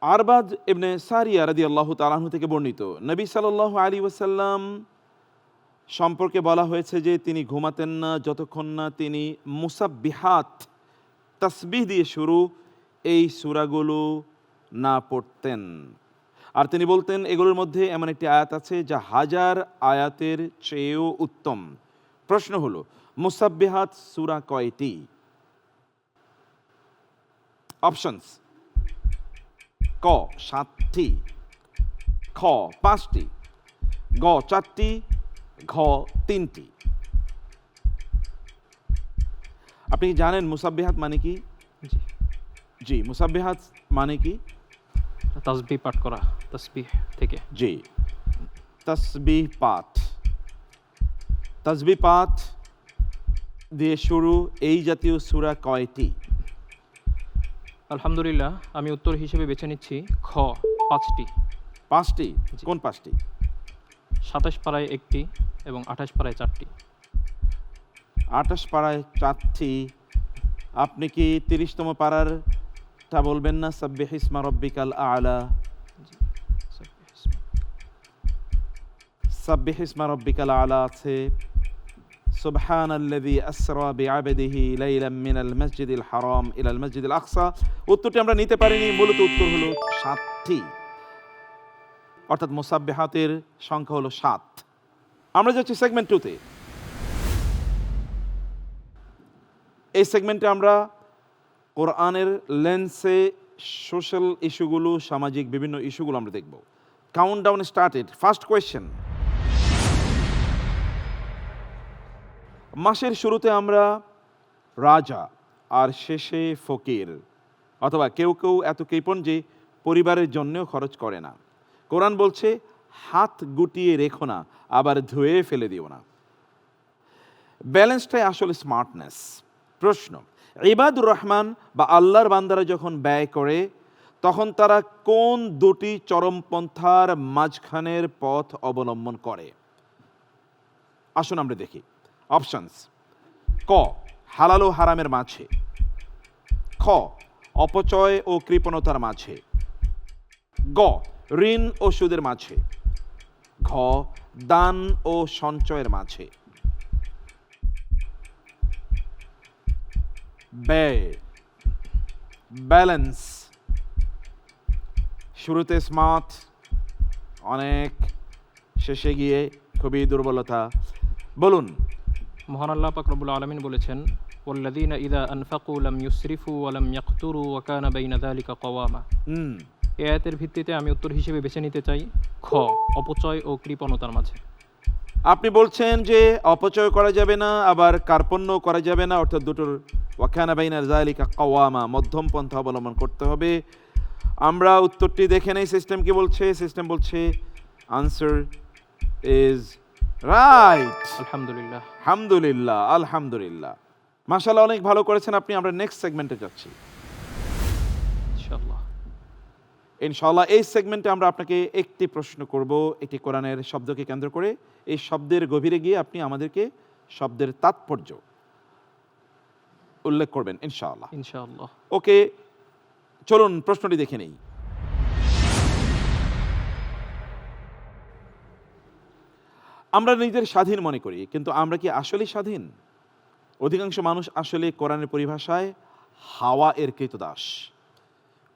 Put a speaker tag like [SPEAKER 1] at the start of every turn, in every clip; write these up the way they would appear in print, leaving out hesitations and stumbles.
[SPEAKER 1] আরবাদ ইবনে সারিয়া রাদিয়াল্লাহু তাআলা আনহু থেকে বর্ণিত, নবী সাল্লাল্লাহু আলাইহি ওয়াসাল্লাম সম্পর্কে বলা হয়েছে যে তিনি ঘুমাতেন না যতক্ষণ না তিনি মুসাব্বিহাত, তাসবিহ দিয়ে শুরু এই সূরাগুলো না পড়তেন। আর তিনি বলতেন এগুলোর মধ্যে এমন একটি আয়াত আছে যা 1000 আয়াতের চেয়েও উত্তম। প্রশ্ন হলো, মুসাব্বিহাত সূরা কয়টি? অপশনস: ক 7টি, খ 5টি, গ 4টি, ঘ 3টি। আপনি কি জানেন মুসাব্বিহাত মানে কি?
[SPEAKER 2] জি,
[SPEAKER 1] জি, মুসাব্বিহাত মানে কি?
[SPEAKER 2] তাসবিহ পাঠ করা, তাসবিহ থেকে।
[SPEAKER 1] জি, তাসবিহ পাঠ। তাসবিহ পাঠ দিয়ে শুরু এই জাতীয় সূরা কয়টি?
[SPEAKER 2] আলহামদুলিল্লাহ, আমি উত্তর হিসেবে বেছে নিচ্ছি খ 5টি।
[SPEAKER 1] 5টি?
[SPEAKER 2] জি।
[SPEAKER 1] কোন 5টি?
[SPEAKER 2] 27 পারায় 1টি এবং 28 পারায় 4টি।
[SPEAKER 1] 28 পাড়ায় 4টি। আপনি কি 30তম পাড়ারটা বলবেন না, সাব্বিহ ইসমা রব্বিকাল আ'লা?
[SPEAKER 2] জি,
[SPEAKER 1] সাব্বিহ ইসমা রব্বিকাল আ'লা আছে, সুবহানাল্লাযী আসরা বিআবদিহি লাইলাম মিনাল মাসজিদিল হারাম ইলাল মাসজিদিল আকসা। উত্তরটি আমরা নিতে পারিনি, মূলত উত্তর হলো 7টি, অর্থাৎ মুসাব্বিহাতের সংখ্যা হলো 7। আমরা যাচ্ছি সেগমেন্ট 2-তে। এই সেগমেন্টে আমরা কোরআনের লেন্সে সোশ্যাল ইস্যুগুলো, সামাজিক বিভিন্ন ইস্যুগুলো আমরা দেখব। Countdown started. ফার্স্ট কোয়েশ্চেন: মাসের শুরুতে আমরা রাজা আর শেষে ফকির, অথবা কেউ কেউ এত কৃপণ যে পরিবারের জন্যও খরচ করে না। কোরআন বলছে হাত গুটিয়ে রেখো না, আবার ধুয়ে ফেলে দিও না। ব্যালেন্সটাই আসলে স্মার্টনেস। প্রশ্ন: ইবাদুর রহমান বা আল্লাহর বান্দারা যখন ব্যয় করে তখন তারা কোন দুটি চরমপন্থার মাঝখানের পথ অবলম্বন করে? আসুন আমরা দেখি। অপশনস: ক হালাল ও হারামের মাঝে, খ অপচয় ও কৃপণতার মাঝে, গ ঋণ ও সুদের মাঝে, ঘ দান ও সঞ্চয়ের মাঝে। ব্যয়, ব্যালেন্স। শুরুতে স্মার্ট, অনেক, শেষে গিয়ে খুবই দুর্বলতা। বলুন।
[SPEAKER 2] মহান আল্লাহ পাক রব্বুল আলামিন বলেছেন, ওয়াল্লাযীনা ইযা আনফাকু লাম ইউসরিফু ওয়া লাম ইয়াকতুরু ওয়া কানা বাইনা যালিকা কওয়ামা। এই আয়াতের ভিত্তিতে আমি উত্তর হিসেবে বেছে নিতে চাই খ অপচয় ও কৃপণতার মাঝে।
[SPEAKER 1] আপনি বলছেন যে অপচয় করা যাবে না, আবার কার্পণ্য করা যাবে না, অর্থাৎ দুটোর ওয়া কানা বাইনা যালিকা কওয়ামা, মধ্যম পন্থা অবলম্বন করতে হবে। আমরা উত্তরটি দেখে নেই সিস্টেম কি বলছে। সিস্টেম বলছে আনসার ইজ রাইট।
[SPEAKER 2] আলহামদুলিল্লাহ।
[SPEAKER 1] আলহামদুলিল্লাহ, আলহামদুলিল্লাহ, মাশাআল্লাহ, অনেক ভালো করেছেন আপনি। আমরা নেক্সট সেগমেন্টে যাচ্ছি
[SPEAKER 2] ইনশাআল্লাহ।
[SPEAKER 1] ইনশাআল্লাহ। এই সেগমেন্টে আমরা আপনাকে একটি প্রশ্ন করব, একটি কোরআনের শব্দকে কেন্দ্র করে। এই শব্দের গভীরে গিয়ে আপনি আমাদেরকে শব্দের তাৎপর্য উল্লেখ করবেন ইনশাআল্লাহ।
[SPEAKER 2] ইনশাআল্লাহ।
[SPEAKER 1] ওকে, চলুন প্রশ্নটি দেখে নেই। আমরা নিজেদের স্বাধীন মনে করি, কিন্তু আমরা কি আসলে স্বাধীন? অধিকাংশ মানুষ আসলে কোরআনের পরিভাষায় হাওয়া এর কৃতদাস।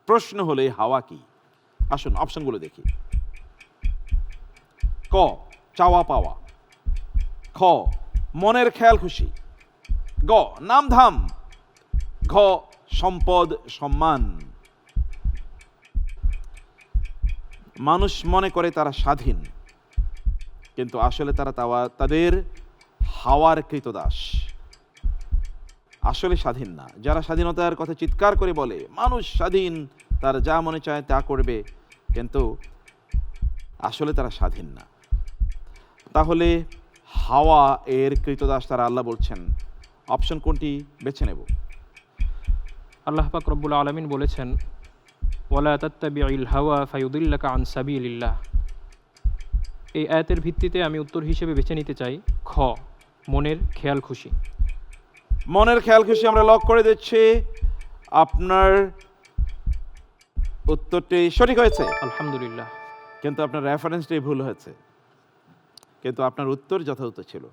[SPEAKER 1] প্রশ্ন হলো এই হাওয়া কি? আসুন অপশনগুলো দেখি। ক চাওয়া পাওয়া, খ মনের খেয়াল খুশি, গ নামধাম, ঘ সম্পদ সম্মান। মানুষ মনে করে তারা স্বাধীন, কিন্তু আসলে তারা তাদের হাওয়ার কৃতদাস, আসলে স্বাধীন না। যারা স্বাধীনতার কথা চিৎকার করে বলে মানুষ স্বাধীন, তার যা মনে চায় তা করবে, কিন্তু আসলে তারা স্বাধীন না। তাহলে হাওয়া এর কৃতদাস তারা, আল্লাহ বলছেন। অপশন কোনটি বেছে নেব?
[SPEAKER 2] আল্লাহ পাক রব্বুল আলামিন বলেছেন, ওয়ালা তাত্তাবিউল হাওয়া ফায়ুদিল্লাকা আন সাবিলিল্লাহ। এই আয়াতের ভিত্তিতে আমি উত্তর হিসেবে বেছে নিতে চাই খ মনের খেয়াল খুশি।
[SPEAKER 1] মনের খেয়াল খুশি আমরা লক করে দিচ্ছি। আপনার উত্তরটি সঠিক হয়েছে,
[SPEAKER 2] আলহামদুলিল্লাহ।
[SPEAKER 1] কিন্তু আপনার রেফারেন্সটি ভুল হয়েছে, কিন্তু আপনার উত্তর যথাযথ ছিল।